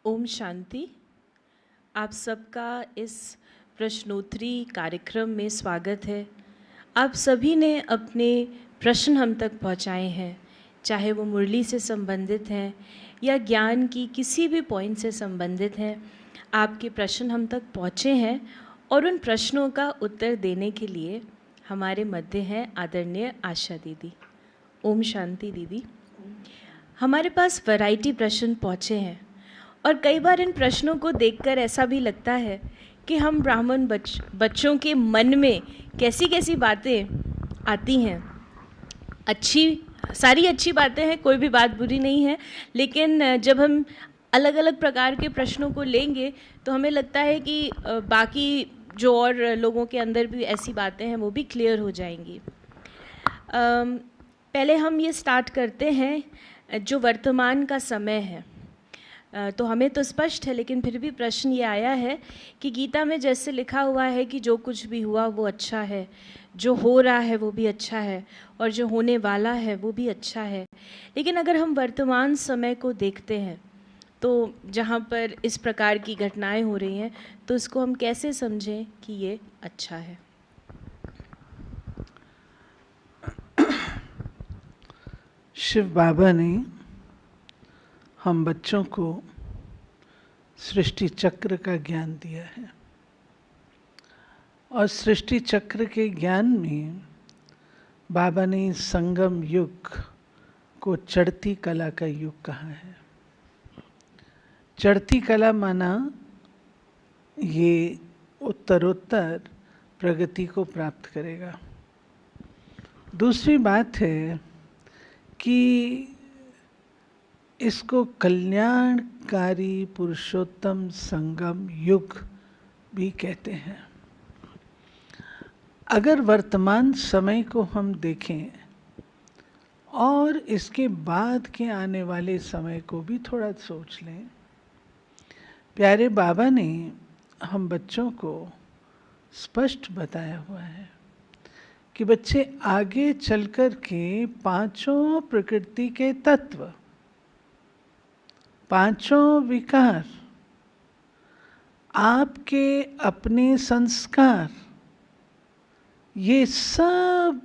ओम शांति। आप सबका इस प्रश्नोत्तरी कार्यक्रम में स्वागत है। आप सभी ने अपने प्रश्न हम तक पहुंचाए हैं, चाहे वो मुरली से संबंधित हैं या ज्ञान की किसी भी पॉइंट से संबंधित हैं। आपके प्रश्न हम तक पहुंचे हैं और उन प्रश्नों का उत्तर देने के लिए हमारे मध्य हैं आदरणीय आशा दीदी। ओम शांति दीदी। हमारे पास वैरायटी प्रश्न पहुँचे हैं और कई बार इन प्रश्नों को देखकर ऐसा भी लगता है कि हम ब्राह्मण बच्चों के मन में कैसी कैसी बातें आती हैं। सारी अच्छी बातें हैं, कोई भी बात बुरी नहीं है, लेकिन जब हम अलग अलग प्रकार के प्रश्नों को लेंगे तो हमें लगता है कि बाकी जो और लोगों के अंदर भी ऐसी बातें हैं वो भी क्लियर हो जाएंगी। पहले हम ये स्टार्ट करते हैं जो वर्तमान का समय है। तो हमें तो स्पष्ट है, लेकिन फिर भी प्रश्न ये आया है कि गीता में जैसे लिखा हुआ है कि जो कुछ भी हुआ वो अच्छा है, जो हो रहा है वो भी अच्छा है और जो होने वाला है वो भी अच्छा है। लेकिन अगर हम वर्तमान समय को देखते हैं तो जहाँ पर इस प्रकार की घटनाएं हो रही हैं तो इसको हम कैसे समझें कि ये अच्छा है? शिव बाबा ने हम बच्चों को सृष्टि चक्र का ज्ञान दिया है और सृष्टि चक्र के ज्ञान में बाबा ने संगम युग को चढ़ती कला का युग कहा है। चढ़ती कला माना ये उत्तरोत्तर प्रगति को प्राप्त करेगा। दूसरी बात है कि इसको कल्याणकारी पुरुषोत्तम संगम युग भी कहते हैं। अगर वर्तमान समय को हम देखें और इसके बाद के आने वाले समय को भी थोड़ा सोच लें, प्यारे बाबा ने हम बच्चों को स्पष्ट बताया हुआ है कि बच्चे आगे चलकर के पांचों प्रकृति के तत्व, पांचों विकार, आपके अपने संस्कार, ये सब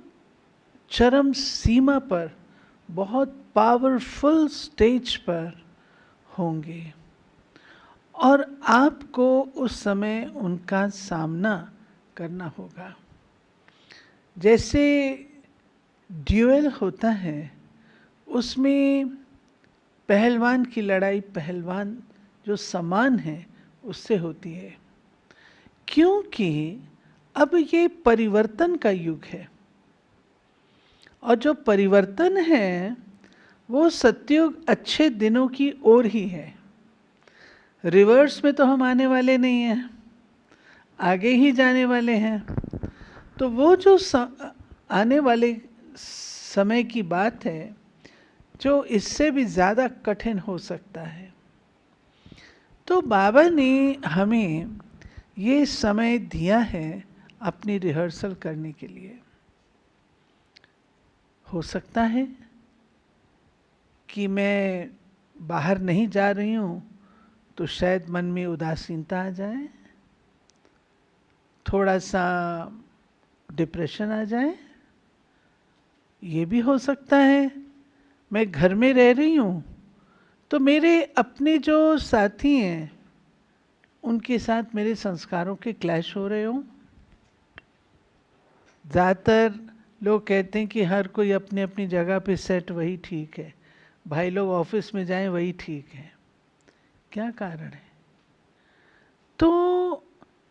चरम सीमा पर बहुत पावरफुल स्टेज पर होंगे और आपको उस समय उनका सामना करना होगा। जैसे ड्यूएल होता है, उसमें पहलवान की लड़ाई पहलवान जो समान है उससे होती है, क्योंकि अब ये परिवर्तन का युग है और जो परिवर्तन है वो सतयुग अच्छे दिनों की ओर ही है। रिवर्स में तो हम आने वाले नहीं हैं, आगे ही जाने वाले हैं। तो वो जो आने वाले समय की बात है जो इससे भी ज़्यादा कठिन हो सकता है। तो बाबा ने हमें ये समय दिया है अपनी रिहर्सल करने के लिए। हो सकता है कि मैं बाहर नहीं जा रही हूँ तो शायद मन में उदासीनता आ जाए, थोड़ा सा डिप्रेशन आ जाए। ये भी हो सकता है मैं घर में रह रही हूँ तो मेरे अपने जो साथी हैं उनके साथ मेरे संस्कारों के क्लैश हो रहे हों। ज़्यादातर लोग कहते हैं कि हर कोई अपनी अपनी जगह पे सेट, वही ठीक है। भाई लोग ऑफिस में जाएं वही ठीक है। क्या कारण है? तो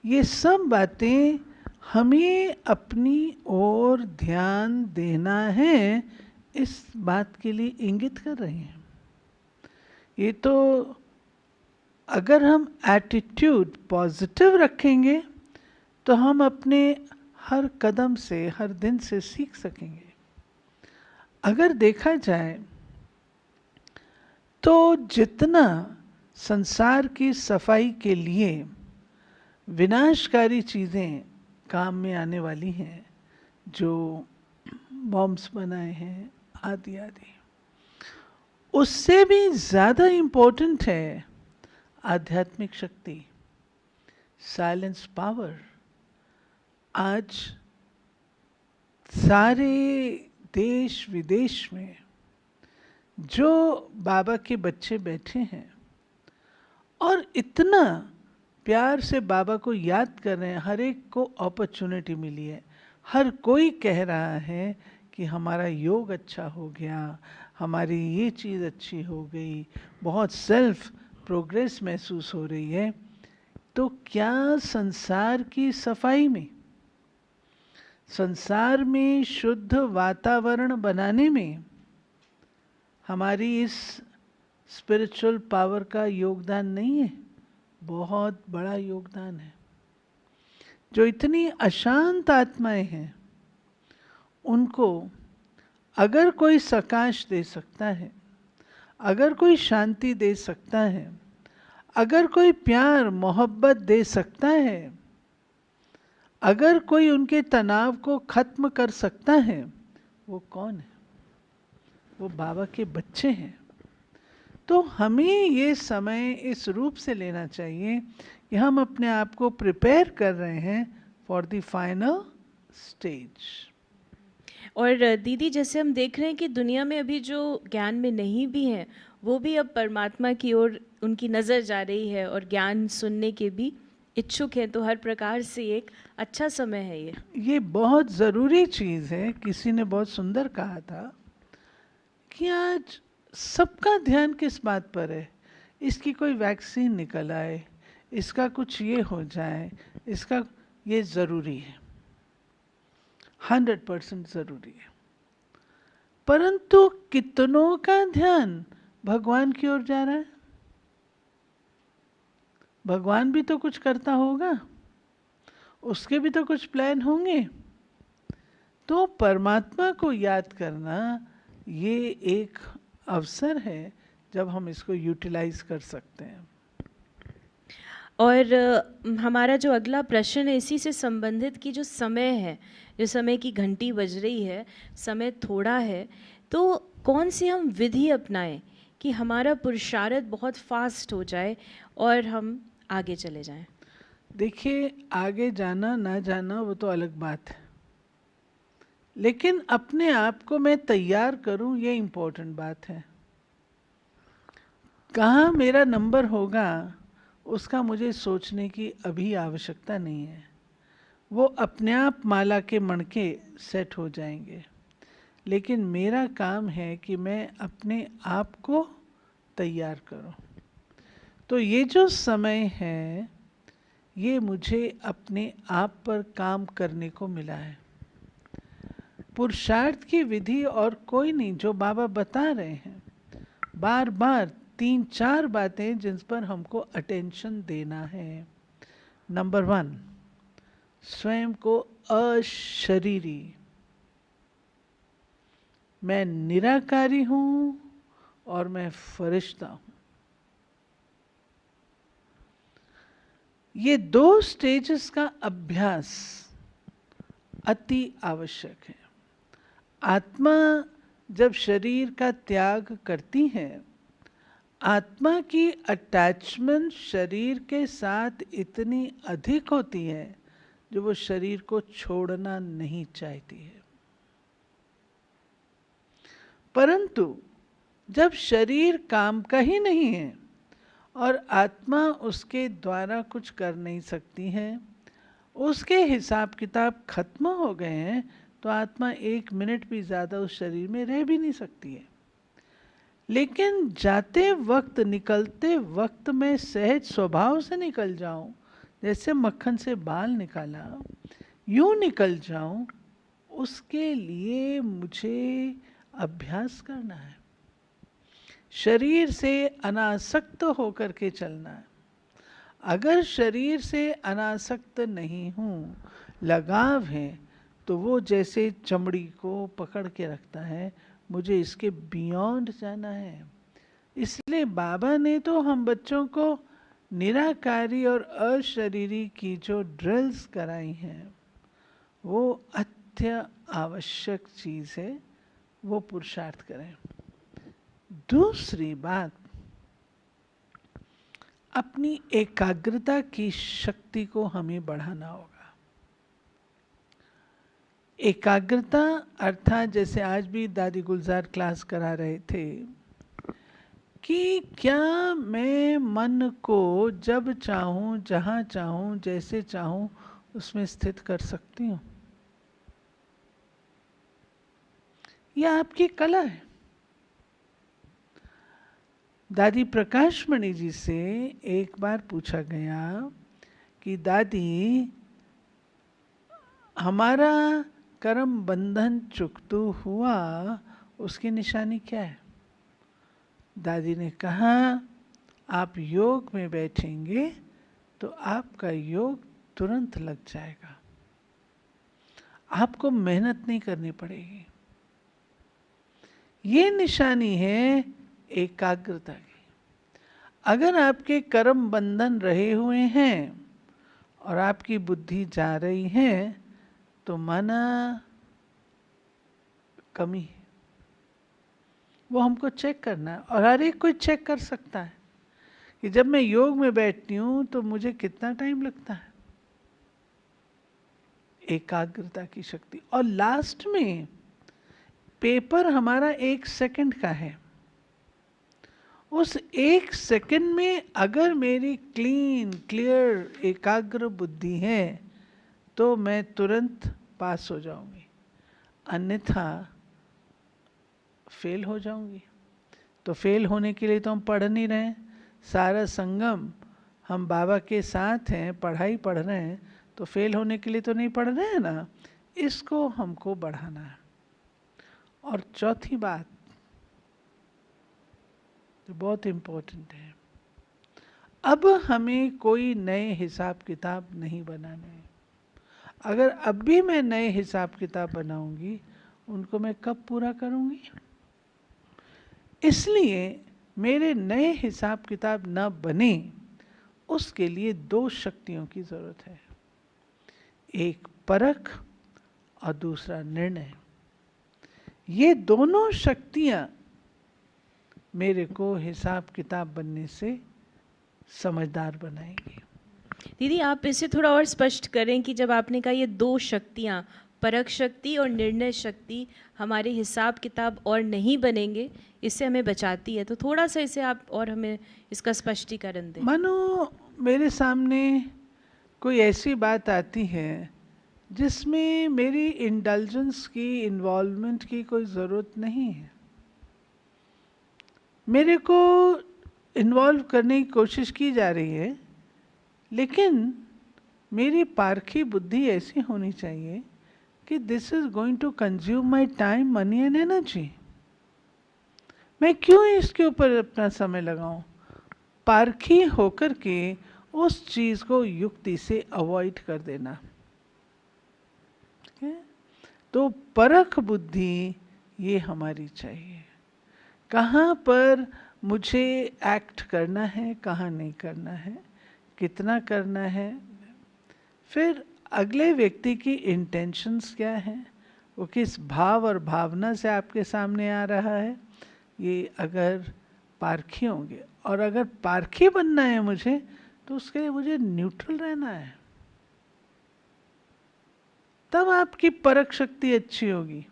ये सब बातें हमें अपनी ओर ध्यान देना है, इस बात के लिए इंगित कर रहे हैं। ये तो अगर हम एटीट्यूड पॉजिटिव रखेंगे तो हम अपने हर कदम से, हर दिन से सीख सकेंगे। अगर देखा जाए तो जितना संसार की सफाई के लिए विनाशकारी चीज़ें काम में आने वाली हैं, जो बॉम्ब्स बनाए हैं आदि आदि, उससे भी ज़्यादा इम्पोर्टेंट है आध्यात्मिक शक्ति, साइलेंस पावर आज सारे देश विदेश में जो बाबा के बच्चे बैठे हैं और इतना प्यार से बाबा को याद कर रहे हैं, हर एक को अपॉर्चुनिटी मिली है। हर कोई कह रहा है कि हमारा योग अच्छा हो गया, हमारी ये चीज़ अच्छी हो गई, बहुत सेल्फ प्रोग्रेस महसूस हो रही है। तो क्या संसार की सफाई में, संसार में शुद्ध वातावरण बनाने में हमारी इस स्पिरिचुअल पावर का योगदान नहीं है? बहुत बड़ा योगदान है। जो इतनी अशांत आत्माएं हैं, उनको अगर कोई प्रकाश दे सकता है, अगर कोई शांति दे सकता है, अगर कोई प्यार मोहब्बत दे सकता है, अगर कोई उनके तनाव को खत्म कर सकता है, वो कौन है? वो बाबा के बच्चे हैं। तो हमें ये समय इस रूप से लेना चाहिए कि हम अपने आप को प्रिपेयर कर रहे हैं फॉर द फाइनल स्टेज। और दीदी, जैसे हम देख रहे हैं कि दुनिया में अभी जो ज्ञान में नहीं भी हैं, वो भी अब परमात्मा की ओर उनकी नज़र जा रही है और ज्ञान सुनने के भी इच्छुक हैं। तो हर प्रकार से एक अच्छा समय है ये बहुत ज़रूरी चीज़ है। किसी ने बहुत सुंदर कहा था कि आज सबका ध्यान किस बात पर है? इसकी कोई वैक्सीन निकल आए, इसका कुछ ये हो जाए, इसका ये ज़रूरी है, 100% ज़रूरी है। परंतु कितनों का ध्यान भगवान की ओर जा रहा है? भगवान भी तो कुछ करता होगा, उसके भी तो कुछ प्लान होंगे। तो परमात्मा को याद करना ये एक अवसर है जब हम इसको यूटिलाइज कर सकते हैं। और हमारा जो अगला प्रश्न है इसी से संबंधित कि जो समय है, जो समय की घंटी बज रही है, समय थोड़ा है, तो कौन सी हम विधि अपनाएं कि हमारा पुरुषार्थ बहुत फास्ट हो जाए और हम आगे चले जाएं? देखिए, आगे जाना ना जाना वो तो अलग बात है, लेकिन अपने आप को मैं तैयार करूं ये इम्पोर्टेंट बात है। कहाँ मेरा नंबर होगा उसका मुझे सोचने की अभी आवश्यकता नहीं है। वो अपने आप माला के मणके सेट हो जाएंगे। लेकिन मेरा काम है कि मैं अपने आप को तैयार करूं। तो ये जो समय है, ये मुझे अपने आप पर काम करने को मिला है। पुरुषार्थ की विधि और कोई नहीं, जो बाबा बता रहे हैं बार बार 3-4 बातें जिन पर हमको अटेंशन देना है। नंबर 1, स्वयं को अशरीरी, मैं निराकारी हूं और मैं फरिश्ता हूं। ये 2 स्टेजेस का अभ्यास अति आवश्यक है। आत्मा जब शरीर का त्याग करती है, आत्मा की अटैचमेंट शरीर के साथ इतनी अधिक होती है जो वो शरीर को छोड़ना नहीं चाहती है। परंतु जब शरीर काम का ही नहीं है और आत्मा उसके द्वारा कुछ कर नहीं सकती है, उसके हिसाब किताब खत्म हो गए हैं, तो आत्मा 1 मिनट भी ज़्यादा उस शरीर में रह भी नहीं सकती है। लेकिन जाते वक्त, निकलते वक्त मैं सहज स्वभाव से निकल जाऊं, जैसे मक्खन से बाल निकाला, यूं निकल जाऊं, उसके लिए मुझे अभ्यास करना है। शरीर से अनासक्त होकर के चलना है। अगर शरीर से अनासक्त नहीं हूँ, लगाव है, तो वो जैसे चमड़ी को पकड़ के रखता है, मुझे इसके बियॉन्ड जाना है। इसलिए बाबा ने तो हम बच्चों को निराकारी और अशरीरी की जो ड्रिल्स कराई हैं, वो अत्य आवश्यक चीज़ है, वो पुरुषार्थ करें। दूसरी बात, अपनी एकाग्रता की शक्ति को हमें बढ़ाना होगा। एकाग्रता अर्थात जैसे आज भी दादी गुलजार क्लास करा रहे थे कि क्या मैं मन को जब चाहूं, जहां चाहूं, जैसे चाहूं उसमें स्थित कर सकती हूं? यह आपकी कला है। दादी प्रकाशमणि जी से एक बार पूछा गया कि दादी, हमारा कर्म बंधन चुकतू हुआ, उसकी निशानी क्या है? दादी ने कहा, आप योग में बैठेंगे तो आपका योग तुरंत लग जाएगा, आपको मेहनत नहीं करनी पड़ेगी। ये निशानी है एकाग्रता की। अगर आपके कर्म बंधन रहे हुए हैं और आपकी बुद्धि जा रही है तो माना कमी है, वो हमको चेक करना है। और हर एक कोई चेक कर सकता है कि जब मैं योग में बैठती हूं तो मुझे कितना टाइम लगता है। एकाग्रता की शक्ति। और लास्ट में पेपर हमारा 1 सेकंड का है। उस 1 सेकंड में अगर मेरी क्लीन क्लियर एकाग्र बुद्धि है तो मैं तुरंत पास हो जाऊंगी, अन्यथा फेल हो जाऊंगी। तो फेल होने के लिए तो हम पढ़ नहीं रहे हैं, सारा संगम हम बाबा के साथ हैं, पढ़ाई पढ़ रहे हैं, तो फेल होने के लिए तो नहीं पढ़ रहे हैं ना। इसको हमको बढ़ाना है। और चौथी बात जो बहुत इम्पोर्टेंट है, अब हमें कोई नए हिसाब किताब नहीं बनाने हैं। अगर अब भी मैं नए हिसाब किताब बनाऊंगी, उनको मैं कब पूरा करूंगी? इसलिए मेरे नए हिसाब किताब न बने, उसके लिए 2 शक्तियों की जरूरत है, एक परख और दूसरा निर्णय। ये दोनों शक्तियां मेरे को हिसाब किताब बनने से समझदार बनाएंगी। दीदी, आप इसे थोड़ा और स्पष्ट करें कि जब आपने कहा ये 2 शक्तियाँ, परख शक्ति और निर्णय शक्ति, हमारे हिसाब किताब और नहीं बनेंगे, इससे हमें बचाती है, तो थोड़ा सा इसे आप और हमें इसका स्पष्टीकरण दें। मानो मेरे सामने कोई ऐसी बात आती है जिसमें मेरी इंडल्जेंस की, इन्वॉल्वमेंट की कोई ज़रूरत नहीं है। मेरे को इन्वॉल्व करने की कोशिश की जा रही है, लेकिन मेरी पारखी बुद्धि ऐसी होनी चाहिए कि this is going to consume my time, money and energy. मैं क्यों इसके ऊपर अपना समय लगाऊं? पारखी होकर के उस चीज को युक्ति से अवॉइड कर देना। तो परख बुद्धि ये हमारी चाहिए, कहाँ पर मुझे एक्ट करना है, कहाँ नहीं करना है, कितना करना है, फिर अगले व्यक्ति की इंटेंशंस क्या है, वो किस भाव और भावना से आपके सामने आ रहा है, ये अगर पारखी होंगे। और अगर पारखी बनना है मुझे, तो उसके लिए मुझे न्यूट्रल रहना है, तब आपकी परख शक्ति अच्छी होगी।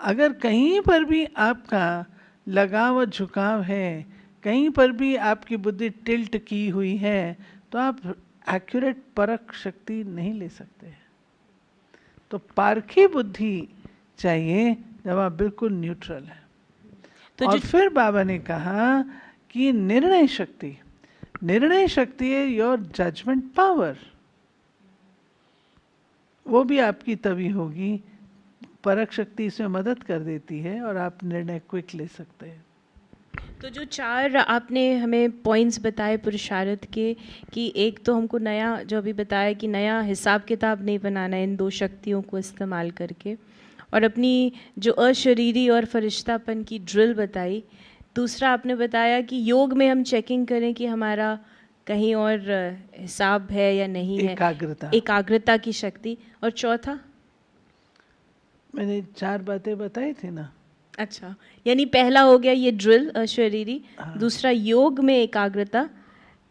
अगर कहीं पर भी आपका लगाव और झुकाव है, कहीं पर भी आपकी बुद्धि टिल्ट की हुई है, तो आप एक्यूरेट परख शक्ति नहीं ले सकते। तो पारखी बुद्धि चाहिए जब आप बिल्कुल न्यूट्रल हैं। तो और फिर बाबा ने कहा कि निर्णय शक्ति, निर्णय शक्ति है योर जजमेंट पावर। वो भी आपकी तभी होगी, परख शक्ति इसमें मदद कर देती है और आप निर्णय क्विक ले सकते हैं। तो जो 4 आपने हमें पॉइंट्स बताए पुरुषार्थ के, कि एक तो हमको नया, जो अभी बताया कि नया हिसाब किताब नहीं बनाना है इन 2 शक्तियों को इस्तेमाल करके, और अपनी जो अशरीरी और फरिश्तापन की ड्रिल बताई। दूसरा आपने बताया कि योग में हम चेकिंग करें कि हमारा कहीं और हिसाब है या नहीं है, एकाग्रता की शक्ति। और चौथा मैंने 4 बातें बताई थी ना। अच्छा, यानी पहला हो गया ये ड्रिल अशरीरी, हाँ। दूसरा योग में एकाग्रता,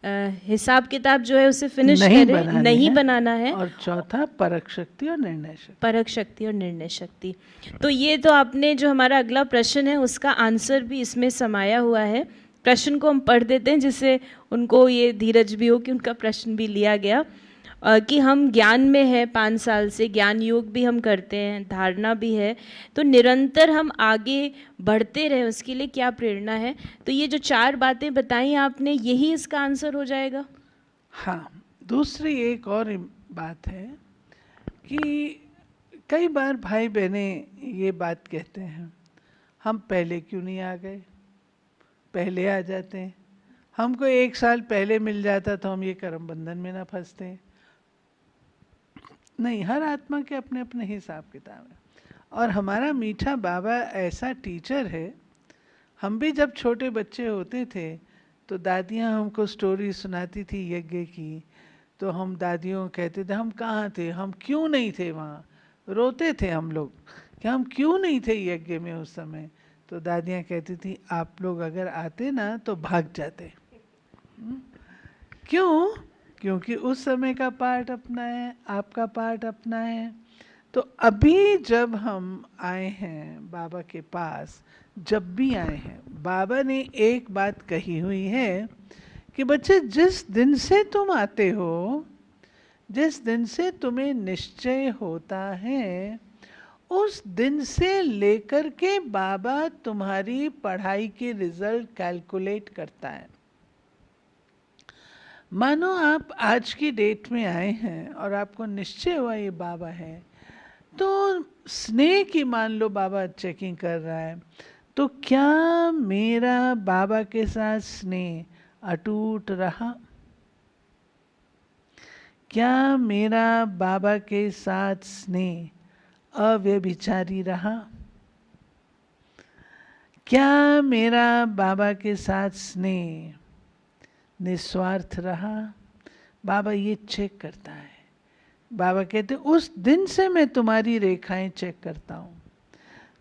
हिसाब किताब जो है उसे फिनिश करें, नहीं बनाना है। और चौथा परख शक्ति और निर्णय शक्ति। परख शक्ति और निर्णय शक्ति। तो ये तो आपने जो हमारा अगला प्रश्न है उसका आंसर भी इसमें समाया हुआ है। प्रश्न को हम पढ़ देते हैं जिससे उनको ये धीरज भी हो कि उनका प्रश्न भी लिया गया। कि हम ज्ञान में है 5 साल से, ज्ञान योग भी हम करते हैं, धारणा भी है, तो निरंतर हम आगे बढ़ते रहे उसके लिए क्या प्रेरणा है? तो ये जो 4 बातें बताई आपने, यही इसका आंसर हो जाएगा। हाँ, दूसरी एक और बात है कि कई बार भाई बहने ये बात कहते हैं, हम पहले क्यों नहीं आ गए, पहले आ जाते हैं, हमको 1 साल पहले मिल जाता तो हम ये कर्म बंधन में ना फंसते। नहीं, हर आत्मा के अपने अपने हिसाब किताब है। और हमारा मीठा बाबा ऐसा टीचर है। हम भी जब छोटे बच्चे होते थे तो दादियाँ हमको स्टोरी सुनाती थी यज्ञ की, तो हम दादियों कहते थे हम कहाँ थे, हम क्यों नहीं थे वहाँ। रोते थे हम लोग कि हम क्यों नहीं थे यज्ञ में उस समय। तो दादियाँ कहती थी आप लोग अगर आते ना तो भाग जाते। क्यों? क्योंकि उस समय का पार्ट अपना है, आपका पार्ट अपना है। तो अभी जब हम आए हैं बाबा के पास, जब भी आए हैं, बाबा ने एक बात कही हुई है कि बच्चे जिस दिन से तुम आते हो, जिस दिन से तुम्हें निश्चय होता है, उस दिन से लेकर के बाबा तुम्हारी पढ़ाई के रिजल्ट कैलकुलेट करता है। मानो आप आज की डेट में आए हैं और आपको निश्चय हुआ ये बाबा है, तो स्नेह की मान लो बाबा चेकिंग कर रहा है, तो क्या मेरा बाबा के साथ स्नेह अटूट रहा? क्या मेरा बाबा के साथ स्नेह अव्यभिचारी रहा? क्या मेरा बाबा के साथ स्नेह निस्वार्थ रहा? बाबा ये चेक करता है। बाबा कहते उस दिन से मैं तुम्हारी रेखाएं चेक करता हूँ।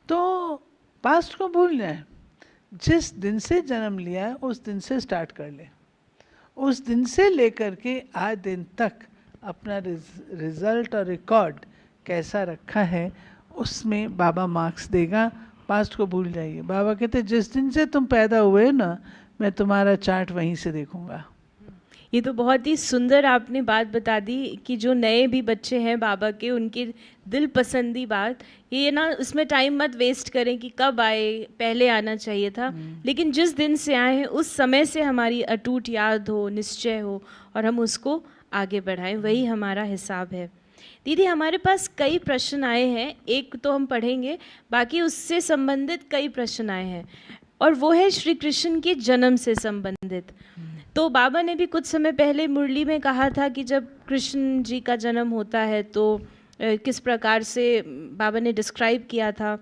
तो पास्ट को भूल जाए, जिस दिन से जन्म लिया है उस दिन से स्टार्ट कर ले, उस दिन से लेकर के आज दिन तक अपना रिजल्ट और रिकॉर्ड कैसा रखा है उसमें बाबा मार्क्स देगा। पास्ट को भूल जाइए। बाबा कहते जिस दिन से तुम पैदा हुए ना, मैं तुम्हारा चार्ट वहीं से देखूंगा। ये तो बहुत ही सुंदर आपने बात बता दी कि जो नए भी बच्चे हैं बाबा के, उनके दिल पसंदी बात ये ना, इसमें टाइम मत वेस्ट करें कि कब आए, पहले आना चाहिए था, लेकिन जिस दिन से आए हैं उस समय से हमारी अटूट याद हो, निश्चय हो और हम उसको आगे बढ़ाएं, वही हमारा हिसाब है। दीदी, हमारे पास कई प्रश्न आए हैं, एक तो हम पढ़ेंगे, बाकी उससे संबंधित कई प्रश्न आए हैं और वो है श्री कृष्ण के जन्म से संबंधित। तो बाबा ने भी कुछ समय पहले मुरली में कहा था कि जब कृष्ण जी का जन्म होता है तो किस प्रकार से बाबा ने डिस्क्राइब किया था।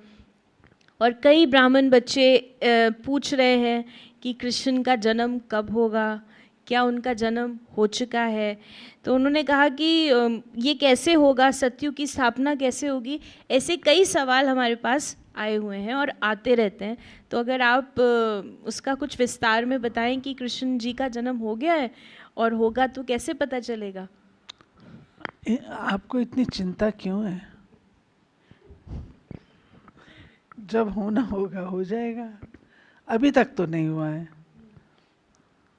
और कई ब्राह्मण बच्चे पूछ रहे हैं कि कृष्ण का जन्म कब होगा, क्या उनका जन्म हो चुका है। तो उन्होंने कहा कि ये कैसे होगा, सतयुग की स्थापना कैसे होगी, ऐसे कई सवाल हमारे पास आए हुए हैं और आते रहते हैं। तो अगर आप उसका कुछ विस्तार में बताएं कि कृष्ण जी का जन्म हो गया है और होगा तो कैसे पता चलेगा? आपको इतनी चिंता क्यों है? जब होना होगा हो जाएगा, अभी तक तो नहीं हुआ है।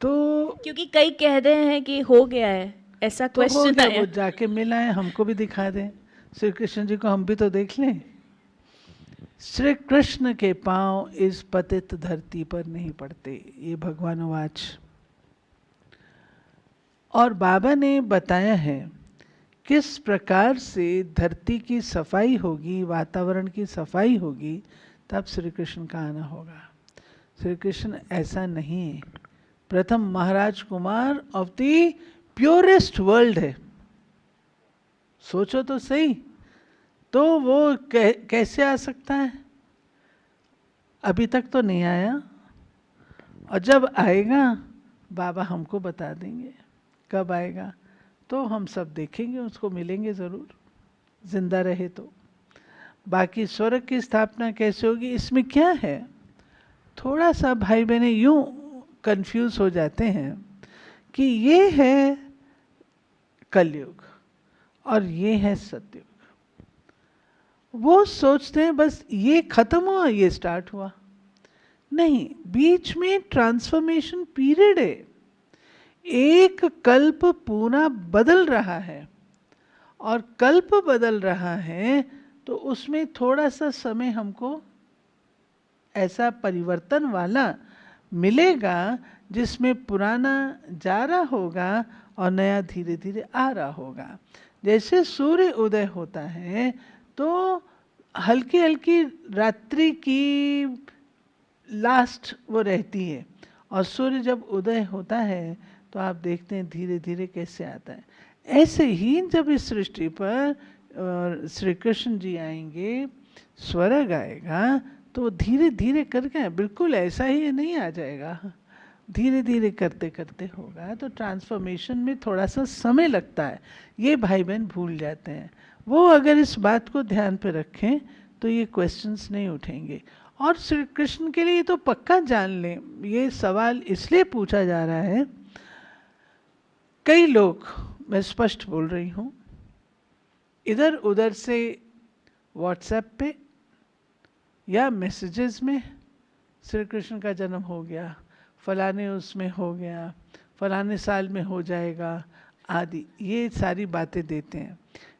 तो क्योंकि कई कह रहे हैं कि हो गया है, ऐसा तो क्वेश्चन आया। वो जाके मिला है, हमको भी दिखा दें श्री कृष्ण जी को, हम भी तो देख लें। श्री कृष्ण के पांव इस पतित धरती पर नहीं पड़ते, ये भगवान वाच। और बाबा ने बताया है किस प्रकार से धरती की सफाई होगी, वातावरण की सफाई होगी, तब श्री कृष्ण का आना होगा। श्री कृष्ण ऐसा नहीं है, प्रथम महाराज कुमार ऑफ द प्योरेस्ट वर्ल्ड है। सोचो तो सही, तो वो कैसे आ सकता है? अभी तक तो नहीं आया, और जब आएगा बाबा हमको बता देंगे कब आएगा, तो हम सब देखेंगे, उसको मिलेंगे ज़रूर, जिंदा रहे तो। बाकी स्वर्ग की स्थापना कैसे होगी, इसमें क्या है, थोड़ा सा भाई बहने यूँ कंफ्यूज हो जाते हैं कि ये है कलयुग और ये है सतयुग। वो सोचते हैं बस ये खत्म हुआ ये स्टार्ट हुआ। नहीं, बीच में ट्रांसफॉर्मेशन पीरियड है। एक कल्प पूरा बदल रहा है, और कल्प बदल रहा है तो उसमें थोड़ा सा समय हमको ऐसा परिवर्तन वाला मिलेगा जिसमें पुराना जा रहा होगा और नया धीरे धीरे आ रहा होगा। जैसे सूर्य उदय होता है तो हल्की हल्की रात्रि की लास्ट वो रहती है, और सूर्य जब उदय होता है तो आप देखते हैं धीरे धीरे कैसे आता है। ऐसे ही जब इस सृष्टि पर श्री कृष्ण जी आएंगे, स्वर्ग आएगा, तो धीरे धीरे करके बिल्कुल ऐसा ही नहीं आ जाएगा, धीरे धीरे करते करते होगा। तो ट्रांसफॉर्मेशन में थोड़ा सा समय लगता है, ये भाई बहन भूल जाते हैं। वो अगर इस बात को ध्यान पे रखें तो ये क्वेश्चंस नहीं उठेंगे। और श्री कृष्ण के लिए तो पक्का जान लें, ये सवाल इसलिए पूछा जा रहा है, कई लोग, मैं स्पष्ट बोल रही हूँ, इधर उधर से व्हाट्सएप पे या मैसेजेस में श्री कृष्ण का जन्म हो गया, फलाने उसमें हो गया, फलाने साल में हो जाएगा आदि, ये सारी बातें देते हैं।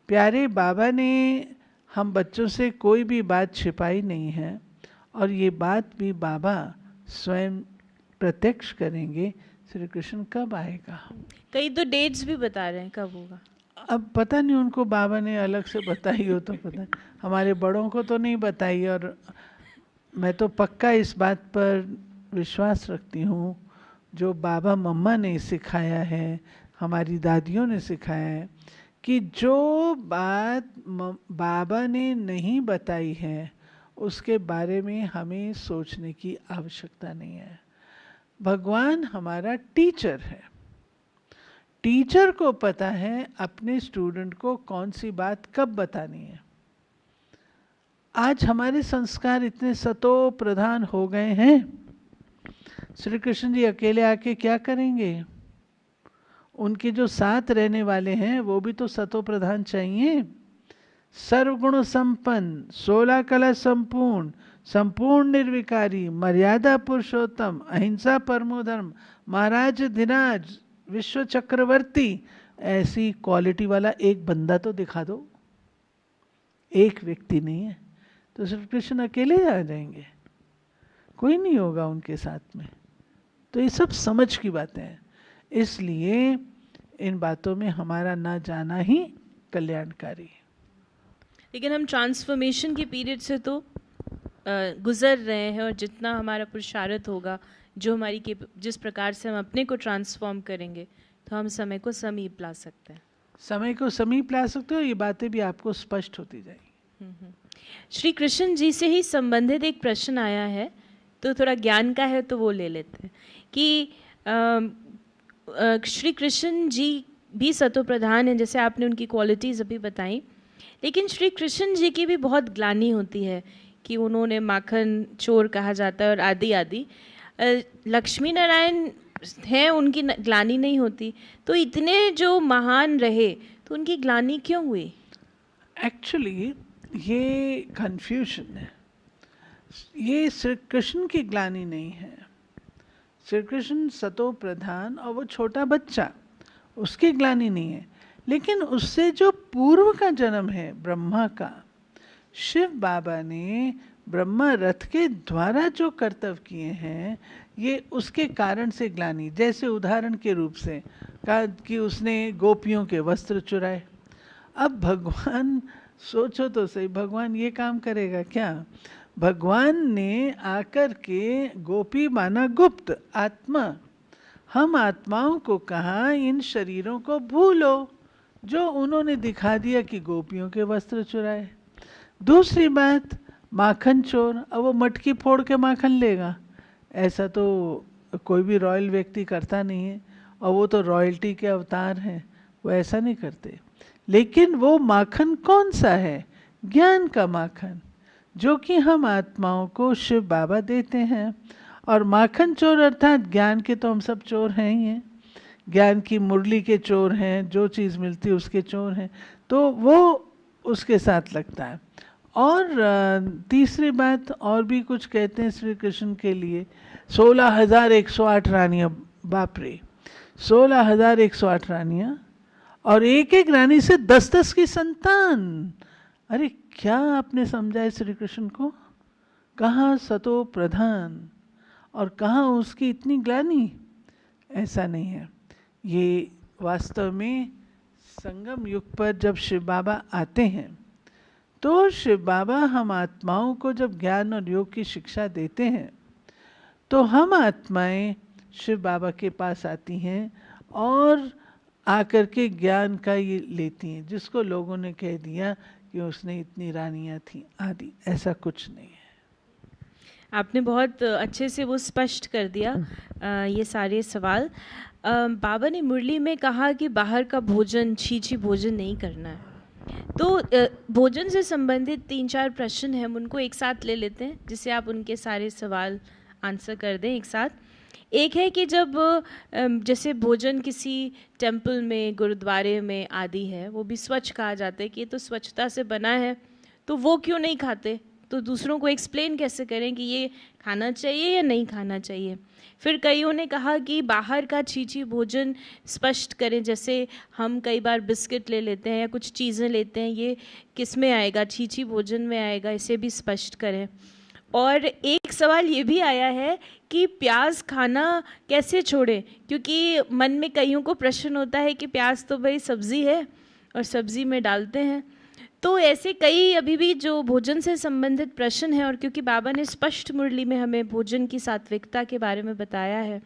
प्यारे बाबा ने हम बच्चों से कोई भी बात छिपाई नहीं है, और ये बात भी बाबा स्वयं प्रत्यक्ष करेंगे श्री कृष्ण कब आएगा। कई तो डेट्स भी बता रहे हैं कब होगा। अब पता नहीं, उनको बाबा ने अलग से बताई हो तो पता, हमारे बड़ों को तो नहीं बताई। और मैं तो पक्का इस बात पर विश्वास रखती हूँ, जो बाबा मम्मा ने सिखाया है, हमारी दादियों ने सिखाया है, कि जो बात बाबा ने नहीं बताई है उसके बारे में हमें सोचने की आवश्यकता नहीं है। भगवान हमारा टीचर है, टीचर को पता है अपने स्टूडेंट को कौन सी बात कब बतानी है। आज हमारे संस्कार इतने सतो प्रधान हो गए हैं, श्री कृष्ण जी अकेले आके क्या करेंगे? उनके जो साथ रहने वाले हैं वो भी तो सतो प्रधान चाहिए। सर्वगुण संपन्न, 16 कला संपूर्ण, संपूर्ण निर्विकारी, मर्यादा पुरुषोत्तम, अहिंसा परमो धर्म, महाराज धिराज, विश्व चक्रवर्ती, ऐसी क्वालिटी वाला एक बंदा तो दिखा दो। एक व्यक्ति नहीं है तो श्री कृष्ण अकेले आ जाएंगे, कोई नहीं होगा उनके साथ में। तो ये सब समझ की बातें हैं, इसलिए इन बातों में हमारा ना जाना ही कल्याणकारी है। लेकिन हम ट्रांसफॉर्मेशन के पीरियड से तो गुजर रहे हैं, और जितना हमारा पुरुषार्थ होगा, जो हमारी जिस प्रकार से हम अपने को ट्रांसफॉर्म करेंगे, तो हम समय को समीप ला सकते हैं। समय को समीप ला सकते हो, ये बातें भी आपको स्पष्ट होती जाएगी। श्री कृष्ण जी से ही संबंधित एक प्रश्न आया है, तो थोड़ा ज्ञान का है तो वो ले लेते हैं कि श्री कृष्ण जी भी सतो प्रधान हैं, जैसे आपने उनकी क्वालिटीज़ अभी बताई, लेकिन श्री कृष्ण जी की भी बहुत ग्लानि होती है कि उन्होंने माखन चोर कहा जाता है और आदि आदि। लक्ष्मी नारायण हैं, उनकी ग्लानि नहीं होती, तो इतने जो महान रहे तो उनकी ग्लानि क्यों हुई? एक्चुअली ये कन्फ्यूजन है, ये श्री कृष्ण की ग्लानि नहीं है। श्री कृष्ण सतो प्रधान और वो छोटा बच्चा, उसकी ग्लानि नहीं है, लेकिन उससे जो पूर्व का जन्म है ब्रह्मा का, शिव बाबा ने ब्रह्मा रथ के द्वारा जो कर्तव्य किए हैं, ये उसके कारण से ग्लानि। जैसे उदाहरण के रूप से कहा कि उसने गोपियों के वस्त्र चुराए। अब भगवान सोचो तो सही, भगवान ये काम करेगा क्या? भगवान ने आकर के गोपी माना गुप्त आत्मा, हम आत्माओं को कहा इन शरीरों को भूलो, जो उन्होंने दिखा दिया कि गोपियों के वस्त्र चुराए। दूसरी बात, माखन चोर, अब वो मटकी फोड़ के माखन लेगा, ऐसा तो कोई भी रॉयल व्यक्ति करता नहीं है, और वो तो रॉयल्टी के अवतार हैं, वो ऐसा नहीं करते। लेकिन वो माखन कौन सा है? ज्ञान का माखन, जो कि हम आत्माओं को शिव बाबा देते हैं। और माखन चोर अर्थात ज्ञान के तो हम सब चोर हैं ही हैं, ज्ञान की मुरली के चोर हैं, जो चीज़ मिलती है उसके चोर हैं, तो वो उसके साथ लगता है। और तीसरी बात और भी कुछ कहते हैं श्री कृष्ण के लिए, 16,108 रानियाँ, बाप रे, 16,108 रानियाँ, और एक एक रानी से 10-10 की संतान। अरे क्या आपने समझा है श्री कृष्ण को? कहाँ सतो प्रधान और कहाँ उसकी इतनी ग्लानि? ऐसा नहीं है। ये वास्तव में संगम युग पर जब शिव बाबा आते हैं, तो शिव बाबा हम आत्माओं को जब ज्ञान और योग की शिक्षा देते हैं, तो हम आत्माएं शिव बाबा के पास आती हैं और आकर के ज्ञान का ये लेती हैं, जिसको लोगों ने कह दिया कि उसने इतनी रानियां थी आदि। ऐसा कुछ नहीं है। आपने बहुत अच्छे से वो स्पष्ट कर दिया ये सारे सवाल। बाबा ने मुरली में कहा कि बाहर का भोजन, छी भोजन नहीं करना है। तो भोजन से संबंधित 3-4 प्रश्न हैं, हम उनको एक साथ ले लेते हैं, जिससे आप उनके सारे सवाल आंसर कर दें एक साथ। एक है कि जब जैसे भोजन किसी टेम्पल में, गुरुद्वारे में आदि है, वो भी स्वच्छ कहा जाता है कि ये तो स्वच्छता से बना है, तो वो क्यों नहीं खाते? तो दूसरों को एक्सप्लेन कैसे करें कि ये खाना चाहिए या नहीं खाना चाहिए? फिर कईयों ने कहा कि बाहर का छी भोजन स्पष्ट करें, जैसे हम कई बार बिस्किट ले लेते हैं या कुछ चीज़ें लेते हैं, ये किस में आएगा? छी भोजन में आएगा, इसे भी स्पष्ट करें। और एक सवाल ये भी आया है कि प्याज खाना कैसे छोड़ें, क्योंकि मन में कईयों को प्रश्न होता है कि प्याज तो भाई सब्ज़ी है और सब्ज़ी में डालते हैं। तो ऐसे कई अभी भी जो भोजन से संबंधित प्रश्न हैं, और क्योंकि बाबा ने स्पष्ट मुरली में हमें भोजन की सात्विकता के बारे में बताया है,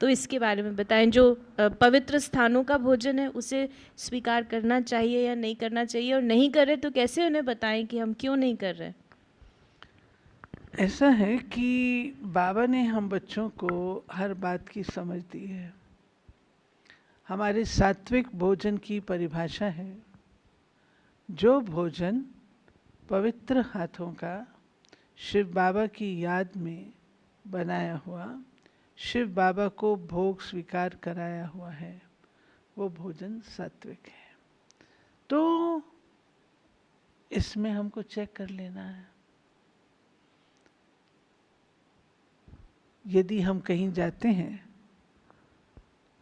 तो इसके बारे में बताएं। जो पवित्र स्थानों का भोजन है, उसे स्वीकार करना चाहिए या नहीं करना चाहिए, और नहीं करें तो कैसे उन्हें बताएं कि हम क्यों नहीं कर रहे? ऐसा है कि बाबा ने हम बच्चों को हर बात की समझ दी है। हमारे सात्विक भोजन की परिभाषा है, जो भोजन पवित्र हाथों का, शिव बाबा की याद में बनाया हुआ, शिव बाबा को भोग स्वीकार कराया हुआ है, वो भोजन सात्विक है। तो इसमें हमको चेक कर लेना है। यदि हम कहीं जाते हैं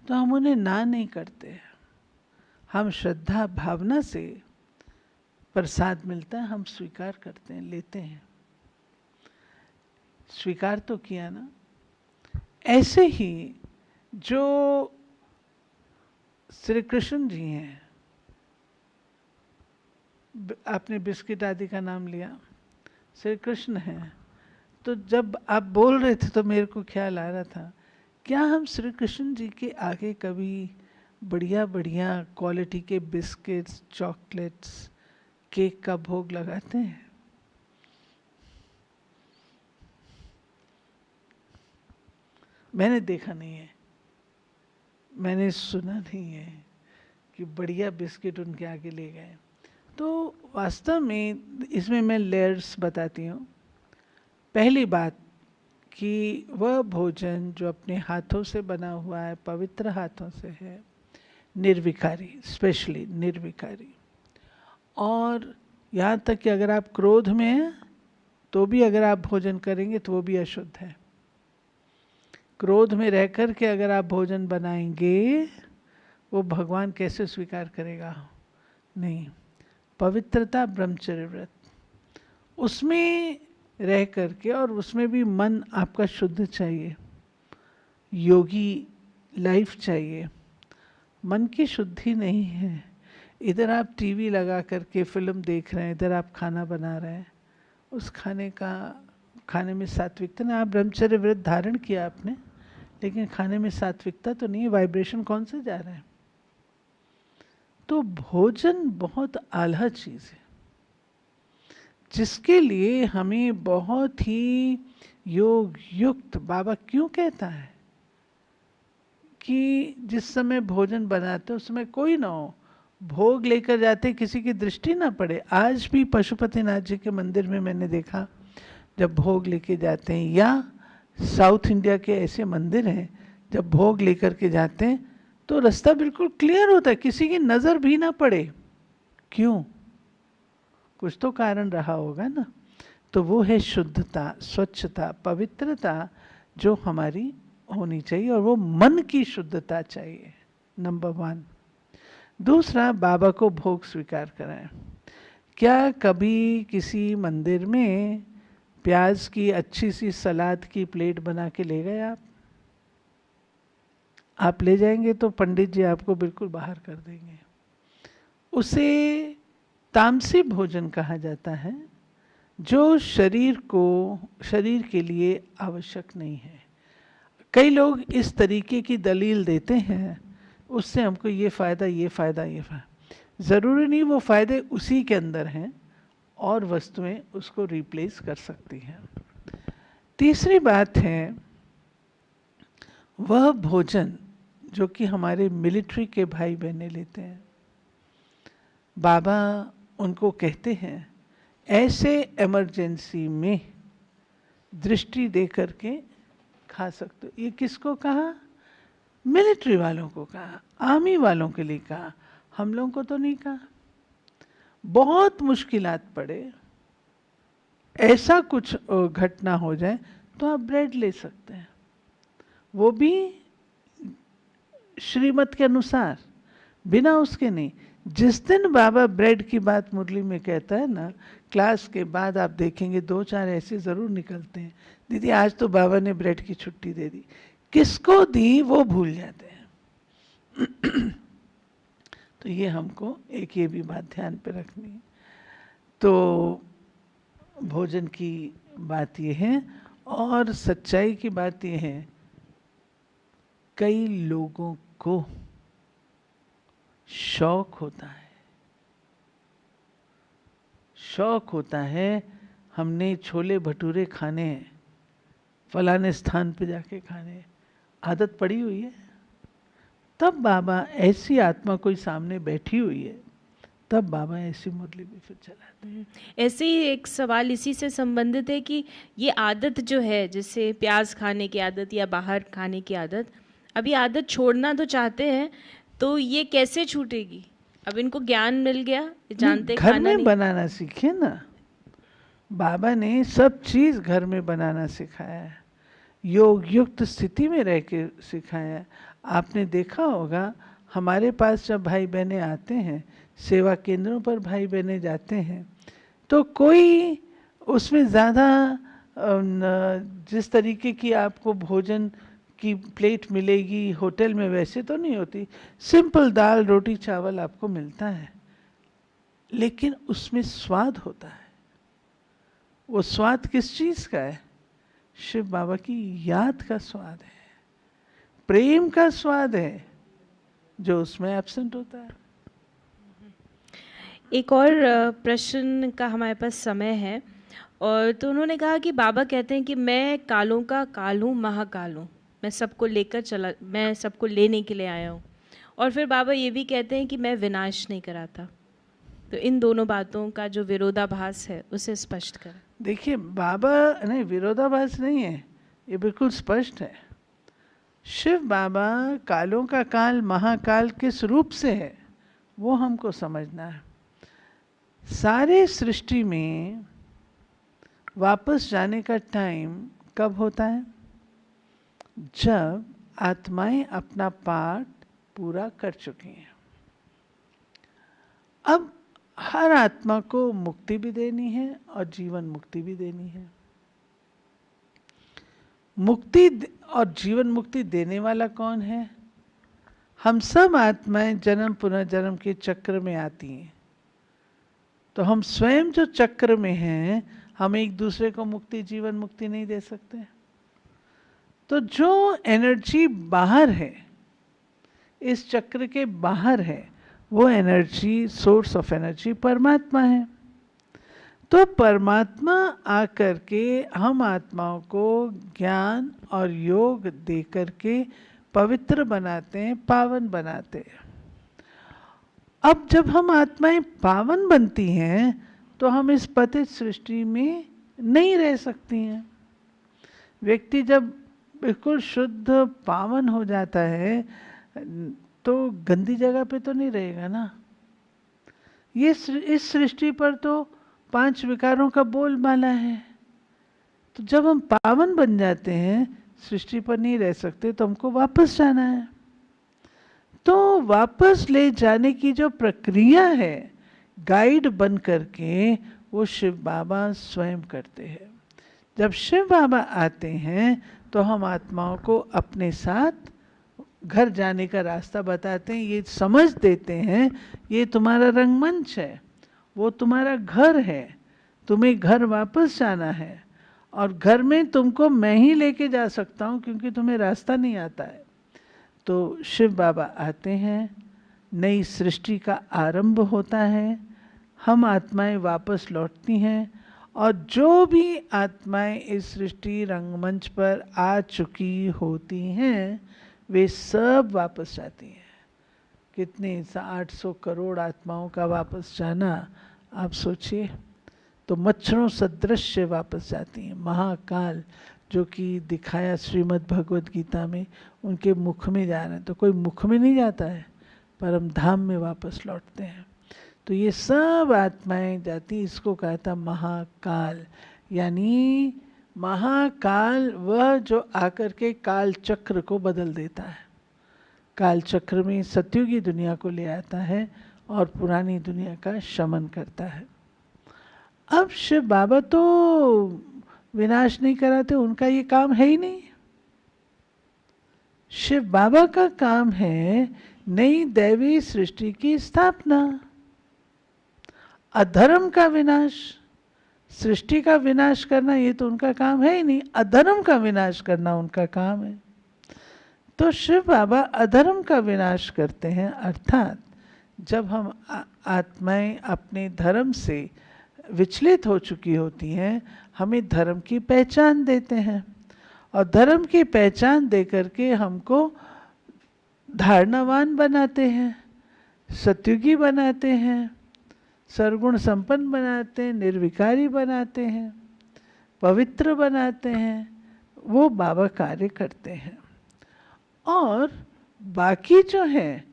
तो हम उन्हें ना नहीं करते हैं, हम श्रद्धा भावना से प्रसाद मिलता है, हम स्वीकार करते हैं, लेते हैं। स्वीकार तो किया ना। ऐसे ही जो श्री कृष्ण जी हैं, आपने बिस्किट आदि का नाम लिया, श्री कृष्ण हैं, तो जब आप बोल रहे थे तो मेरे को ख्याल आ रहा था, क्या हम श्री कृष्ण जी के आगे कभी बढ़िया बढ़िया क्वालिटी के बिस्किट्स, चॉकलेट्स, केक का भोग लगाते हैं? मैंने देखा नहीं है, मैंने सुना नहीं है कि बढ़िया बिस्किट उनके आगे ले गए। तो वास्तव में इसमें मैं लेयर्स बताती हूँ। पहली बात कि वह भोजन जो अपने हाथों से बना हुआ है, पवित्र हाथों से है, निर्विकारी, स्पेशली निर्विकारी। और यहाँ तक कि अगर आप क्रोध में हैं तो भी अगर आप भोजन करेंगे तो वो भी अशुद्ध है। क्रोध में रह कर के अगर आप भोजन बनाएंगे, वो भगवान कैसे स्वीकार करेगा? नहीं। पवित्रता, ब्रह्मचर्य व्रत, उसमें रह करके, और उसमें भी मन आपका शुद्ध चाहिए, योगी लाइफ चाहिए। मन की शुद्धि नहीं है। इधर आप टीवी लगा करके फिल्म देख रहे हैं, इधर आप खाना बना रहे हैं, उस खाने में सात्विकता ना। आप ब्रह्मचर्य व्रत धारण किया आपने, लेकिन खाने में सात्विकता तो नहीं है, वाइब्रेशन कौन से जा रहा है? तो भोजन बहुत आला चीज़ है, जिसके लिए हमें बहुत ही योग युक्त, बाबा क्यों कहता है कि जिस समय भोजन बनाते उस समय कोई ना हो, भोग लेकर जाते किसी की दृष्टि ना पड़े। आज भी पशुपतिनाथ जी के मंदिर में मैंने देखा, जब भोग लेके जाते हैं, या साउथ इंडिया के ऐसे मंदिर हैं जब भोग लेकर के जाते हैं तो रास्ता बिल्कुल क्लियर होता है, किसी की नजर भी ना पड़े। क्यों? कुछ तो कारण रहा होगा ना। तो वो है शुद्धता, स्वच्छता, पवित्रता जो हमारी होनी चाहिए, और वो मन की शुद्धता चाहिए, नंबर 1। दूसरा, बाबा को भोग स्वीकार कराएं। क्या कभी किसी मंदिर में प्याज की अच्छी सी सलाद की प्लेट बना के ले गए आप ले जाएंगे तो पंडित जी आपको बिल्कुल बाहर कर देंगे। उसे तामसी भोजन कहा जाता है, जो शरीर के लिए आवश्यक नहीं है। कई लोग इस तरीके की दलील देते हैं, उससे हमको ये फ़ायदा, ये फ़ायदा, ये फ़ायदा। ज़रूरी नहीं वो फ़ायदे उसी के अंदर हैं, और वस्तुएं उसको रिप्लेस कर सकती हैं। तीसरी बात है, वह भोजन जो कि हमारे मिलिट्री के भाई बहनें लेते हैं, बाबा उनको कहते हैं ऐसे इमरजेंसी में दृष्टि दे करके खा सकते हो। ये किसको कहा? मिलिट्री वालों को कहा, आर्मी वालों के लिए कहा, हम लोगों को तो नहीं कहा। बहुत मुश्किलात पड़े, ऐसा कुछ घटना हो जाए तो आप ब्रेड ले सकते हैं, वो भी श्रीमत के अनुसार, बिना उसके नहीं। जिस दिन बाबा ब्रेड की बात मुरली में कहता है ना, क्लास के बाद आप देखेंगे 2-4 ऐसे जरूर निकलते हैं, दीदी आज तो बाबा ने ब्रेड की छुट्टी दे दी। किसको दी वो भूल जाते हैं। तो ये हमको एक ये भी बात ध्यान पे रखनी है। तो भोजन की बात ये है, और सच्चाई की बात ये है, कई लोगों को शौक होता है हमने छोले भटूरे खाने हैं, फलाने स्थान पे जाके खाने, आदत पड़ी हुई है। तब बाबा, ऐसी आत्मा कोई सामने बैठी हुई है, तब बाबा ऐसी मुरली भी फिर चलाते हैं। ऐसे ही एक सवाल इसी से संबंधित है कि ये आदत जो है, जैसे प्याज खाने की आदत या बाहर खाने की आदत, अभी आदत छोड़ना तो चाहते हैं, तो ये कैसे छूटेगी? अब इनको ज्ञान मिल गया, जानते घर खाना में नहीं। बनाना सीखे ना। बाबा ने सब चीज घर में बनाना सिखाया है, योग युक्त स्थिति में रह के सिखाया है। आपने देखा होगा, हमारे पास जब भाई बहनें आते हैं, सेवा केंद्रों पर भाई बहनें जाते हैं, तो कोई उसमें ज़्यादा जिस तरीके की आपको भोजन की प्लेट मिलेगी होटल में, वैसे तो नहीं होती। सिंपल दाल रोटी चावल आपको मिलता है, लेकिन उसमें स्वाद होता है। वो स्वाद किस चीज़ का है? शिव बाबा की याद का स्वाद है, प्रेम का स्वाद है, जो उसमें एब्सेंट होता है। एक और प्रश्न का हमारे पास समय है, और तो उन्होंने कहा कि बाबा कहते हैं कि मैं कालों का काल हूँ, महाकाल हूँ, मैं सबको लेने के लिए आया हूँ। और फिर बाबा ये भी कहते हैं कि मैं विनाश नहीं कराता। तो इन दोनों बातों का जो विरोधाभास है उसे स्पष्ट करें। देखिए, बाबा नहीं, विरोधाभास नहीं है, ये बिल्कुल स्पष्ट है। शिव बाबा कालों का काल, महाकाल किस रूप से है वो हमको समझना है। सारे सृष्टि में वापस जाने का टाइम कब होता है? जब आत्माएं अपना पार्ट पूरा कर चुकी हैं। अब हर आत्मा को मुक्ति भी देनी है और जीवन मुक्ति भी देनी है। मुक्ति और जीवन मुक्ति देने वाला कौन है? हम सब आत्माएं जन्म पुनर्जन्म के चक्र में आती हैं, तो हम स्वयं जो चक्र में हैं, हम एक दूसरे को मुक्ति जीवन मुक्ति नहीं दे सकते। तो जो एनर्जी बाहर है, इस चक्र के बाहर है, वो एनर्जी, सोर्स ऑफ एनर्जी परमात्मा है। तो परमात्मा आकर के हम आत्माओं को ज्ञान और योग दे करके पवित्र बनाते हैं, पावन बनाते हैं। अब जब हम आत्माएं पावन बनती हैं, तो हम इस पतित सृष्टि में नहीं रह सकती हैं। व्यक्ति जब बिल्कुल शुद्ध पावन हो जाता है, तो गंदी जगह पे तो नहीं रहेगा ना। इस सृष्टि पर तो 5 विकारों का बोलबाला है। तो जब हम पावन बन जाते हैं, सृष्टि पर नहीं रह सकते, तो हमको वापस जाना है। तो वापस ले जाने की जो प्रक्रिया है, गाइड बन करके वो शिव बाबा स्वयं करते हैं। जब शिव बाबा आते हैं तो हम आत्माओं को अपने साथ घर जाने का रास्ता बताते हैं, ये समझ देते हैं ये तुम्हारा रंगमंच है, वो तुम्हारा घर है, तुम्हें घर वापस जाना है, और घर में तुमको मैं ही लेके जा सकता हूँ क्योंकि तुम्हें रास्ता नहीं आता है। तो शिव बाबा आते हैं, नई सृष्टि का आरंभ होता है, हम आत्माएं वापस लौटती हैं, और जो भी आत्माएं इस सृष्टि रंगमंच पर आ चुकी होती हैं वे सब वापस जाती हैं। कितने 800 करोड़ आत्माओं का वापस जाना आप सोचिए। तो मच्छरों सदृश वापस जाती हैं। महाकाल जो कि दिखाया श्रीमद् भगवद गीता में, उनके मुख में जा रहे हैं, तो कोई मुख में नहीं जाता है, परम धाम में वापस लौटते हैं। तो ये सब आत्माएं जाती, इसको कहा था महाकाल। यानी महाकाल वह जो आकर के काल चक्र को बदल देता है। काल चक्र में सतयुगी दुनिया को ले आता है और पुरानी दुनिया का शमन करता है। अब शिव बाबा तो विनाश नहीं कराते, उनका ये काम है ही नहीं। शिव बाबा का काम है नई दैवी सृष्टि की स्थापना, अधर्म का विनाश। सृष्टि का विनाश करना ये तो उनका काम है ही नहीं, अधर्म का विनाश करना उनका काम है। तो शिव बाबा अधर्म का विनाश करते हैं, अर्थात जब हम आत्माएं अपने धर्म से विचलित हो चुकी होती हैं, हमें धर्म की पहचान देते हैं, और धर्म की पहचान दे करके हमको धारणावान बनाते हैं, सत्युगी बनाते हैं, सर्वगुण संपन्न बनाते हैं, निर्विकारी बनाते हैं, पवित्र बनाते हैं। वो बाबा कार्य करते हैं। और बाकी जो है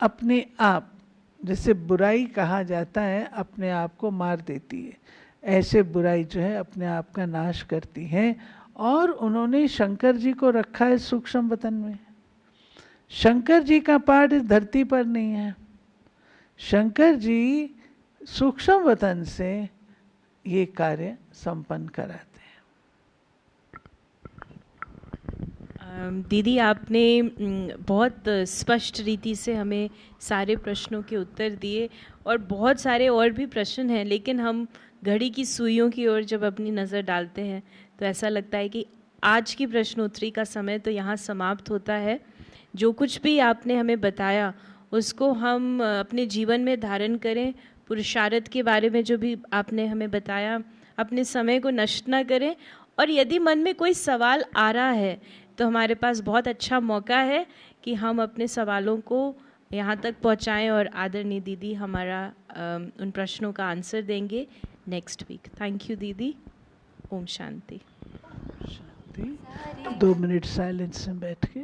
अपने आप, जैसे बुराई कहा जाता है अपने आप को मार देती है, ऐसे बुराई जो है अपने आप का नाश करती है। और उन्होंने शंकर जी को रखा है सूक्ष्म वतन में। शंकर जी का पाठ इस धरती पर नहीं है। शंकर जी सूक्ष्म वतन से ये कार्य संपन्न कराते हैं। दीदी, आपने बहुत स्पष्ट रीति से हमें सारे प्रश्नों के उत्तर दिए, और बहुत सारे और भी प्रश्न हैं, लेकिन हम घड़ी की सुइयों की ओर जब अपनी नज़र डालते हैं तो ऐसा लगता है कि आज की प्रश्नोत्तरी का समय तो यहाँ समाप्त होता है। जो कुछ भी आपने हमें बताया उसको हम अपने जीवन में धारण करें। पुरुषार्थ के बारे में जो भी आपने हमें बताया, अपने समय को नष्ट ना करें। और यदि मन में कोई सवाल आ रहा है तो हमारे पास बहुत अच्छा मौका है कि हम अपने सवालों को यहाँ तक पहुँचाएं, और आदरणीय दीदी हमारा उन प्रश्नों का आंसर देंगे नेक्स्ट वीक। थैंक यू दीदी। ओम शांति। 2 मिनट साइलेंस में बैठ के